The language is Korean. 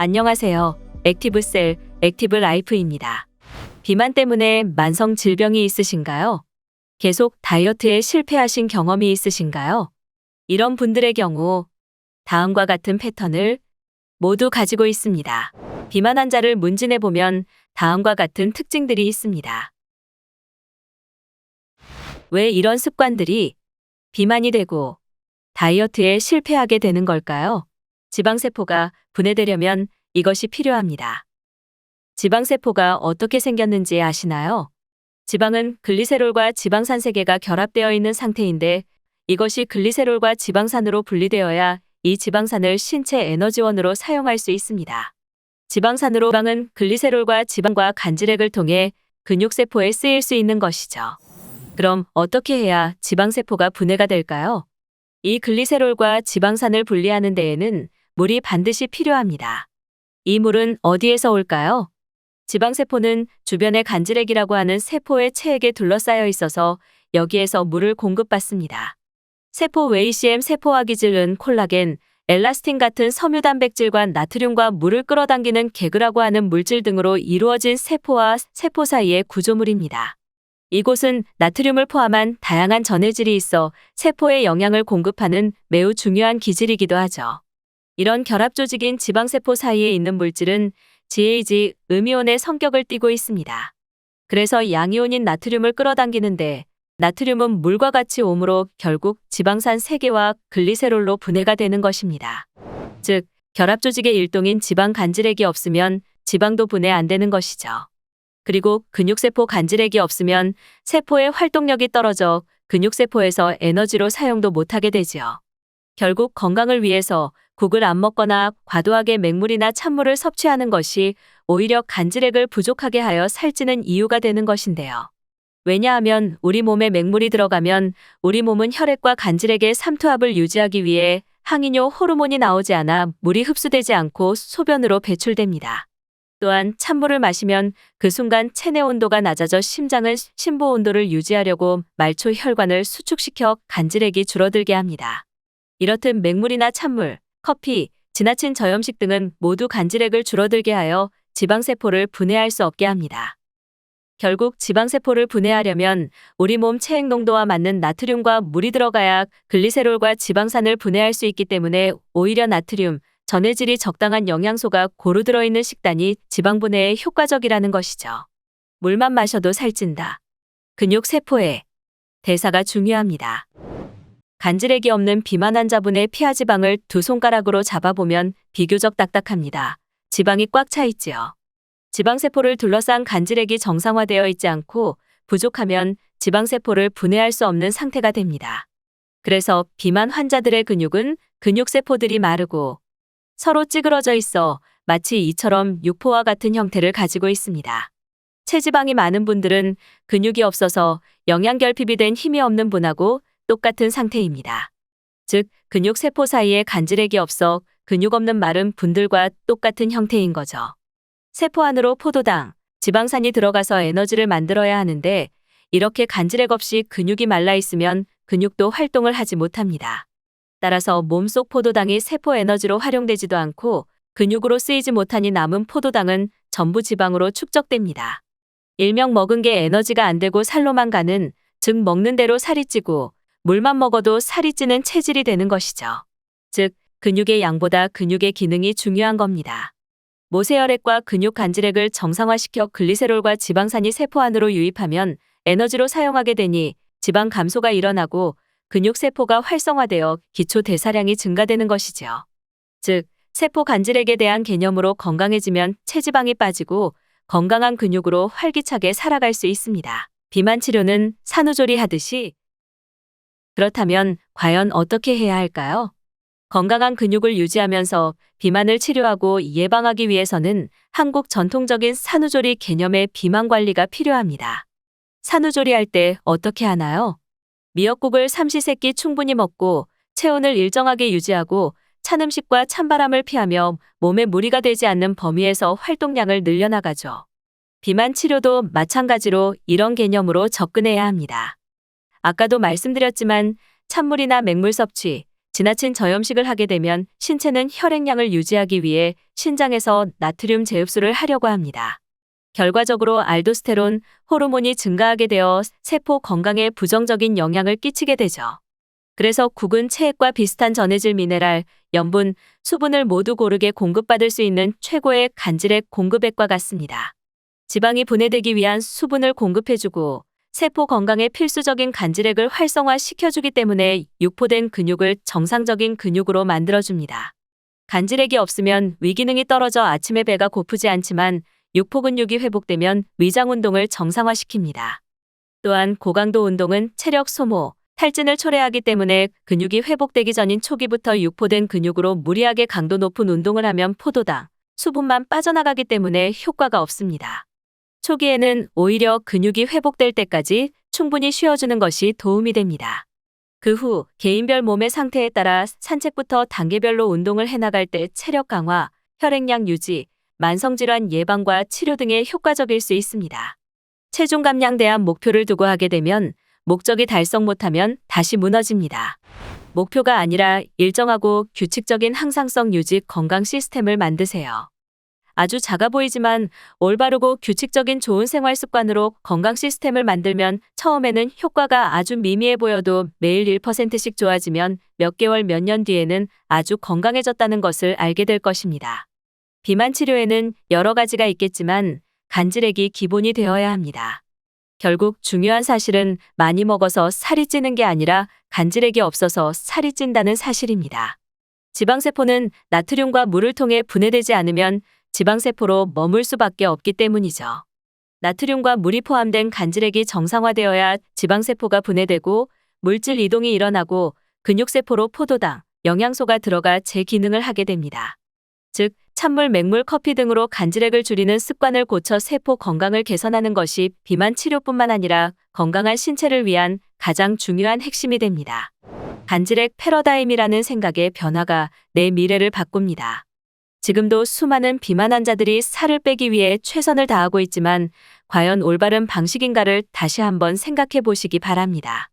안녕하세요. 액티브셀, 액티브라이프입니다. 비만 때문에 만성 질병이 있으신가요? 계속 다이어트에 실패하신 경험이 있으신가요? 이런 분들의 경우 다음과 같은 패턴을 모두 가지고 있습니다. 비만 환자를 문진해 보면 다음과 같은 특징들이 있습니다. 왜 이런 습관들이 비만이 되고 다이어트에 실패하게 되는 걸까요? 지방세포가 분해되려면 이것이 필요합니다. 지방세포가 어떻게 생겼는지 아시나요? 지방은 글리세롤과 지방산 세 개가 결합되어 있는 상태인데 이것이 글리세롤과 지방산으로 분리되어야 이 지방산을 신체 에너지원으로 사용할 수 있습니다. 지방은 글리세롤과 지방과 간질액을 통해 근육세포에 쓰일 수 있는 것이죠. 그럼 어떻게 해야 지방세포가 분해가 될까요? 이 글리세롤과 지방산을 분리하는 데에는 물이 반드시 필요합니다. 이 물은 어디에서 올까요? 지방세포는 주변의 간질액이라고 하는 세포의 체액에 둘러싸여 있어서 여기에서 물을 공급받습니다. 세포 외이CM 세포화기질은 콜라겐, 엘라스틴 같은 섬유 단백질과 나트륨과 물을 끌어당기는 개그라고 하는 물질 등으로 이루어진 세포와 세포 사이의 구조물입니다. 이곳은 나트륨을 포함한 다양한 전해질이 있어 세포에 영양을 공급하는 매우 중요한 기질이기도 하죠. 이런 결합 조직인 지방세포 사이에 있는 물질은 GAG, 음이온의 성격을 띠고 있습니다. 그래서 양이온인 나트륨을 끌어당기는데 나트륨은 물과 같이 오므로 결국 지방산 세 개와 글리세롤로 분해가 되는 것입니다. 즉, 결합 조직의 일동인 지방 간질액이 없으면 지방도 분해 안 되는 것이죠. 그리고 근육세포 간질액이 없으면 세포의 활동력이 떨어져 근육세포에서 에너지로 사용도 못하게 되지요. 결국 건강을 위해서 국을 안 먹거나 과도하게 맹물이나 찬물을 섭취하는 것이 오히려 간질액을 부족하게 하여 살찌는 이유가 되는 것인데요. 왜냐하면 우리 몸에 맹물이 들어가면 우리 몸은 혈액과 간질액의 삼투압을 유지하기 위해 항이뇨 호르몬이 나오지 않아 물이 흡수되지 않고 소변으로 배출됩니다. 또한 찬물을 마시면 그 순간 체내 온도가 낮아져 심장은 심보 온도를 유지하려고 말초 혈관을 수축시켜 간질액이 줄어들게 합니다. 이렇듯 맹물이나 찬물, 커피, 지나친 저염식 등은 모두 간질액을 줄어들게 하여 지방세포를 분해할 수 없게 합니다. 결국 지방세포를 분해하려면 우리 몸 체액 농도와 맞는 나트륨과 물이 들어가야 글리세롤과 지방산을 분해할 수 있기 때문에 오히려 나트륨, 전해질이 적당한 영양소가 고루 들어있는 식단이 지방 분해에 효과적이라는 것이죠. 물만 마셔도 살찐다. 근육세포의 대사가 중요합니다. 간질액이 없는 비만 환자분의 피하지방을 두 손가락으로 잡아보면 비교적 딱딱합니다. 지방이 꽉 차 있지요. 지방세포를 둘러싼 간질액이 정상화되어 있지 않고 부족하면 지방세포를 분해할 수 없는 상태가 됩니다. 그래서 비만 환자들의 근육은 근육세포들이 마르고 서로 찌그러져 있어 마치 이처럼 육포와 같은 형태를 가지고 있습니다. 체지방이 많은 분들은 근육이 없어서 영양결핍이 된 힘이 없는 분하고 똑같은 상태입니다. 즉, 근육세포 사이에 간질액이 없어 근육 없는 마른 분들과 똑같은 형태인 거죠. 세포 안으로 포도당, 지방산이 들어가서 에너지를 만들어야 하는데 이렇게 간질액 없이 근육이 말라 있으면 근육도 활동을 하지 못합니다. 따라서 몸속 포도당이 세포 에너지로 활용되지도 않고 근육으로 쓰이지 못하니 남은 포도당은 전부 지방으로 축적됩니다. 일명 먹은 게 에너지가 안 되고 살로만 가는, 즉 먹는 대로 살이 찌고 물만 먹어도 살이 찌는 체질이 되는 것이죠. 즉, 근육의 양보다 근육의 기능이 중요한 겁니다. 모세혈액과 근육 간질액을 정상화시켜 글리세롤과 지방산이 세포 안으로 유입하면 에너지로 사용하게 되니 지방 감소가 일어나고 근육세포가 활성화되어 기초 대사량이 증가되는 것이지요. 즉, 세포 간질액에 대한 개념으로 건강해지면 체지방이 빠지고 건강한 근육으로 활기차게 살아갈 수 있습니다. 비만 치료는 산후조리 하듯이. 그렇다면 과연 어떻게 해야 할까요? 건강한 근육을 유지하면서 비만을 치료하고 예방하기 위해서는 한국 전통적인 산후조리 개념의 비만 관리가 필요합니다. 산후조리할 때 어떻게 하나요? 미역국을 삼시세끼 충분히 먹고 체온을 일정하게 유지하고 찬 음식과 찬바람을 피하며 몸에 무리가 되지 않는 범위에서 활동량을 늘려나가죠. 비만 치료도 마찬가지로 이런 개념으로 접근해야 합니다. 아까도 말씀드렸지만 찬물이나 맹물 섭취, 지나친 저염식을 하게 되면 신체는 혈액량을 유지하기 위해 신장에서 나트륨 재흡수를 하려고 합니다. 결과적으로 알도스테론 호르몬이 증가하게 되어 세포 건강에 부정적인 영향을 끼치게 되죠. 그래서 국은 체액과 비슷한 전해질 미네랄, 염분, 수분을 모두 고르게 공급받을 수 있는 최고의 간질액 공급액과 같습니다. 지방이 분해되기 위한 수분을 공급해주고 세포 건강에 필수적인 간질액을 활성화시켜주기 때문에 육포된 근육을 정상적인 근육으로 만들어줍니다. 간질액이 없으면 위기능이 떨어져 아침에 배가 고프지 않지만 육포 근육이 회복되면 위장 운동을 정상화시킵니다. 또한 고강도 운동은 체력 소모, 탈진을 초래하기 때문에 근육이 회복되기 전인 초기부터 육포된 근육으로 무리하게 강도 높은 운동을 하면 포도당, 수분만 빠져나가기 때문에 효과가 없습니다. 초기에는 오히려 근육이 회복될 때까지 충분히 쉬어주는 것이 도움이 됩니다. 그 후 개인별 몸의 상태에 따라 산책부터 단계별로 운동을 해나갈 때 체력 강화, 혈액량 유지, 만성질환 예방과 치료 등에 효과적일 수 있습니다. 체중 감량 대한 목표를 두고 하게 되면 목적이 달성 못하면 다시 무너집니다. 목표가 아니라 일정하고 규칙적인 항상성 유지 건강 시스템을 만드세요. 아주 작아 보이지만 올바르고 규칙적인 좋은 생활 습관으로 건강 시스템을 만들면 처음에는 효과가 아주 미미해 보여도 매일 1%씩 좋아지면 몇 개월 몇 년 뒤에는 아주 건강해졌다는 것을 알게 될 것입니다. 비만 치료에는 여러 가지가 있겠지만 간질액이 기본이 되어야 합니다. 결국 중요한 사실은 많이 먹어서 살이 찌는 게 아니라 간질액이 없어서 살이 찐다는 사실입니다. 지방세포는 나트륨과 물을 통해 분해되지 않으면 지방세포로 머물 수밖에 없기 때문이죠. 나트륨과 물이 포함된 간질액이 정상화되어야 지방세포가 분해되고 물질 이동이 일어나고 근육세포로 포도당, 영양소가 들어가 제 기능을 하게 됩니다. 즉, 찬물, 맹물, 커피 등으로 간질액을 줄이는 습관을 고쳐 세포 건강을 개선하는 것이 비만 치료뿐만 아니라 건강한 신체를 위한 가장 중요한 핵심이 됩니다. 간질액 패러다임이라는 생각의 변화가 내 미래를 바꿉니다. 지금도 수많은 비만 환자들이 살을 빼기 위해 최선을 다하고 있지만 과연 올바른 방식인가를 다시 한번 생각해 보시기 바랍니다.